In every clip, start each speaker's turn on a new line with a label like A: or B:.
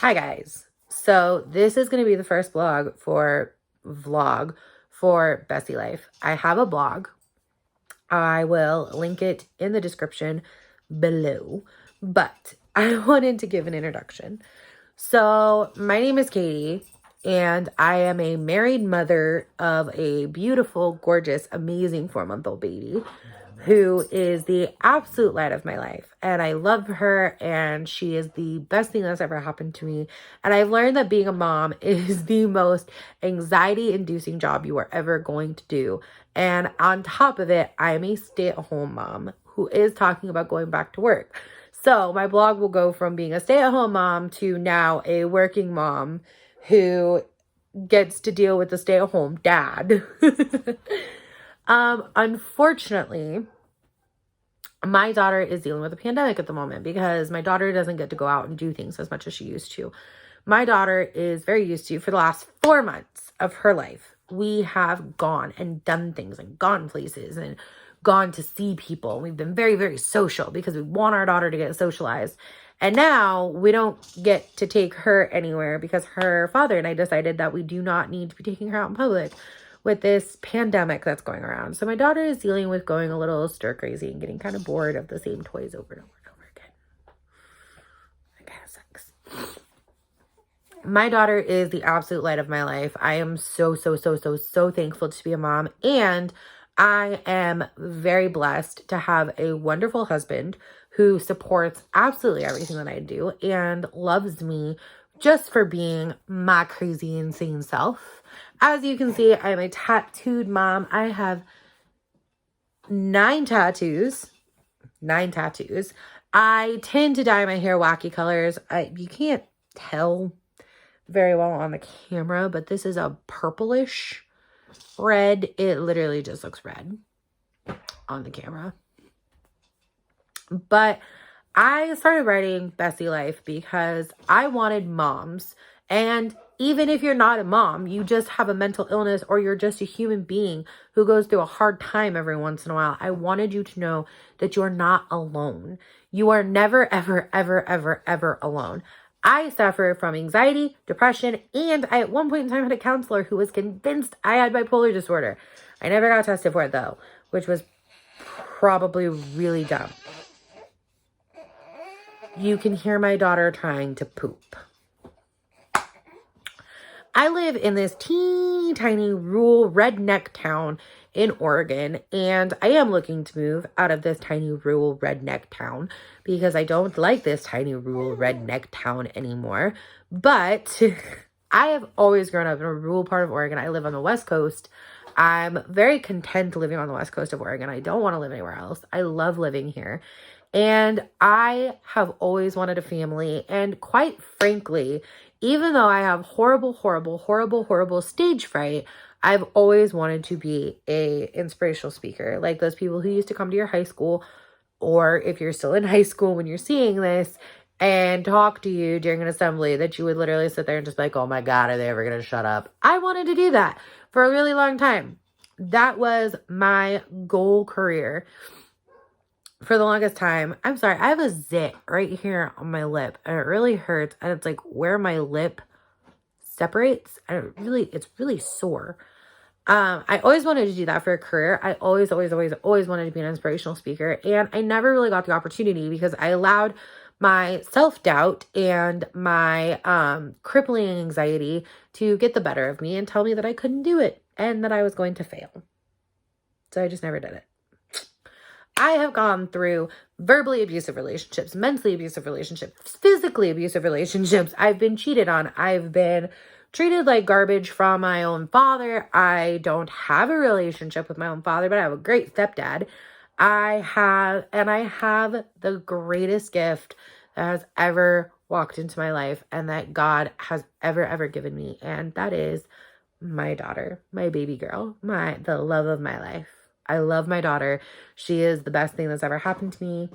A: Hi guys. So this is going to be the first vlog for Besseylife. I have a blog. I will link it in the description below, but I wanted to give an introduction. So my name is Katie and I am a married mother of a beautiful, gorgeous, amazing 4-month-old baby who is the absolute light of my life. And I love her, and she is the best thing that's ever happened to me. And I've learned that being a mom is the most anxiety-inducing job you are ever going to do. And on top of it, I am a stay-at-home mom who is talking about going back to work. So my blog will go from being a stay-at-home mom to now a working mom who gets to deal with the stay-at-home dad. Unfortunately, my daughter is dealing with a pandemic at the moment because my daughter doesn't get to go out and do things as much as she used to. My daughter is very used to, for the last 4 months of her life, we have gone and done things and gone places and gone to see people. We've been very, very social because we want our daughter to get socialized. And now we don't get to take her anywhere because her father and I decided that we do not need to be taking her out in public with this pandemic that's going around. So my daughter is dealing with going a little stir crazy and getting kind of bored of the same toys over and over and over again. That kind of sucks. My daughter is the absolute light of my life. I am so thankful to be a mom. And I am very blessed to have a wonderful husband who supports absolutely everything that I do and loves me just for being my crazy, insane self. As you can see, I'm a tattooed mom. I have 9 tattoos. 9 tattoos. I tend to dye my hair wacky colors. You can't tell very well on the camera, but this is a purplish red. It literally just looks red on the camera. But I started writing Besseylife because I wanted moms, and even if you're not a mom, you just have a mental illness or you're just a human being who goes through a hard time every once in a while, I wanted you to know that you're not alone. You are never, ever alone. I suffer from anxiety, depression, and I at one point in time had a counselor who was convinced I had bipolar disorder. I never got tested for it though, which was probably really dumb. You can hear my daughter trying to poop. I live in this teeny tiny rural redneck town in Oregon, and I am looking to move out of this tiny rural redneck town because I don't like this tiny rural redneck town anymore. But I have always grown up in a rural part of Oregon. I live on the West Coast. I'm very content living on the West Coast of Oregon. I don't want to live anywhere else. I love living here. And I have always wanted a family. And quite frankly, even though I have horrible stage fright, I've always wanted to be a inspirational speaker. Like those people who used to come to your high school, or if you're still in high school when you're seeing this, and talk to you during an assembly, that you would literally sit there and just be like, oh my God, are they ever going to shut up? I wanted to do that for a really long time. That was my goal career for the longest time. I'm sorry, I have a zit right here on my lip and it really hurts, and it's like where my lip separates and it's really sore. I always wanted to do that for a career. I always wanted to be an inspirational speaker, and I never really got the opportunity because I allowed my self-doubt and my crippling anxiety to get the better of me and tell me that I couldn't do it and that I was going to fail. So I just never did it. I have gone through verbally abusive relationships, mentally abusive relationships, physically abusive relationships. I've been cheated on. I've been treated like garbage from my own father. I don't have a relationship with my own father, but I have a great stepdad. I have the greatest gift that has ever walked into my life and that God has ever given me. And that is my daughter, my baby girl, the love of my life. I love my daughter. She is the best thing that's ever happened to me.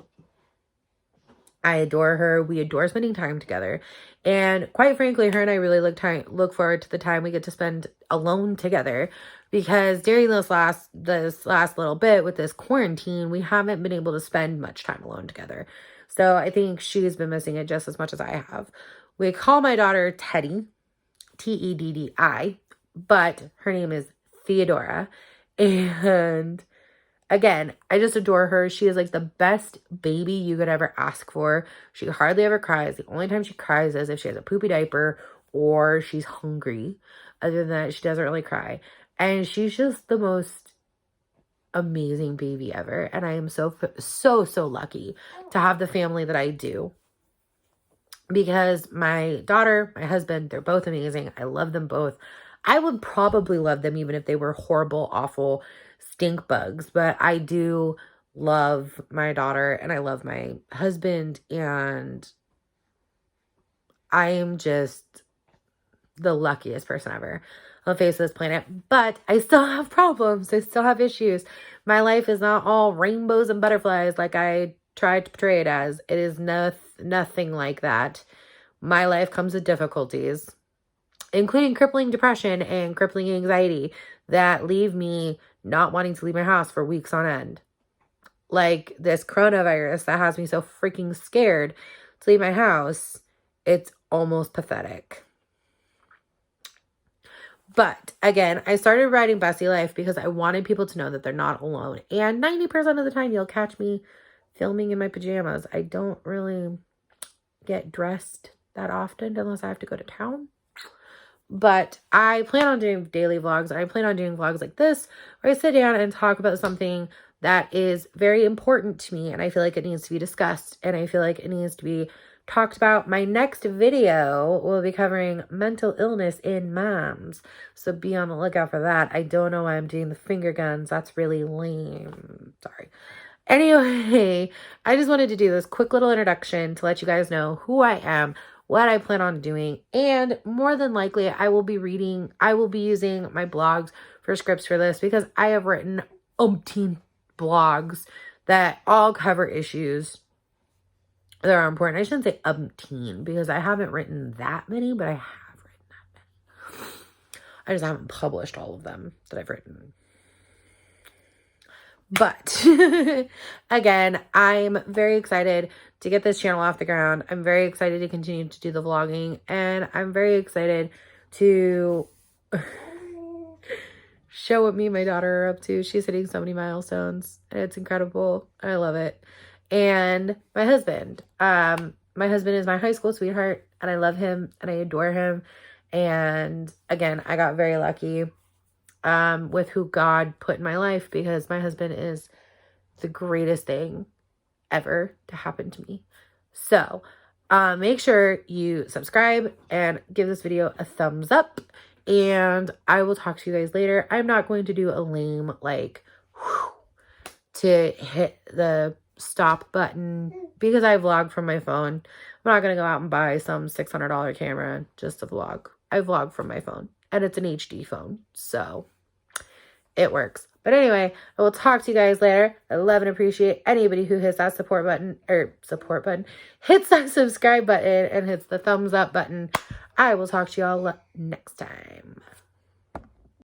A: I adore her. We adore spending time together. And quite frankly, her and I really look forward to the time we get to spend alone together, because during this last little bit with this quarantine, we haven't been able to spend much time alone together. So I think she's been missing it just as much as I have. We call my daughter Teddy, Teddi, but her name is Theodora. And again, I just adore her. She is like the best baby you could ever ask for. She hardly ever cries. The only time she cries is if she has a poopy diaper or she's hungry. Other than that, she doesn't really cry. And she's just the most amazing baby ever. And I am so lucky to have the family that I do. Because my daughter, my husband, they're both amazing. I love them both. I would probably love them even if they were horrible, awful stink bugs. But I do love my daughter and I love my husband. And I am just the luckiest person ever on the face of this planet. But I still have problems. I still have issues. My life is not all rainbows and butterflies like I tried to portray it as. It is nothing like that. My life comes with difficulties, including crippling depression and crippling anxiety that leave me not wanting to leave my house for weeks on end. Like this coronavirus that has me so freaking scared to leave my house. It's almost pathetic. But again, I started writing Besseylife because I wanted people to know that they're not alone. And 90% of the time, you'll catch me filming in my pajamas. I don't really get dressed that often unless I have to go to town. But I plan on doing daily vlogs. I plan on doing vlogs like this where I sit down and talk about something that is very important to me. And I feel like it needs to be discussed. And I feel like it needs to be talked about. My next video will be covering mental illness in moms. So be on the lookout for that. I don't know why I'm doing the finger guns. That's really lame. Sorry. Anyway, I just wanted to do this quick little introduction to let you guys know who I am, what I plan on doing, and more than likely I will be using my blogs for scripts for this because I have written umpteen blogs that all cover issues that are important. I shouldn't say umpteen because I haven't written that many, but I have written that many. I just haven't published all of them that I've written. But again, I'm very excited to get this channel off the ground. I'm very excited to continue to do the vlogging, and I'm very excited to show what me and my daughter are up to. She's hitting so many milestones, and it's incredible. I love it. And my husband is my high school sweetheart, and I love him and I adore him. And again, I got very lucky with who God put in my life because my husband is the greatest thing ever to happen to me. So make sure you subscribe and give this video a thumbs up, and I will talk to you guys later. I'm not going to do a lame to hit the stop button because I vlog from my phone. I'm not going to go out and buy some $600 camera just to vlog. I vlog from my phone, and it's an HD phone, so it works. But anyway, I will talk to you guys later. I love and appreciate anybody who hits that hits that subscribe button and hits the thumbs up button. I will talk to y'all next time.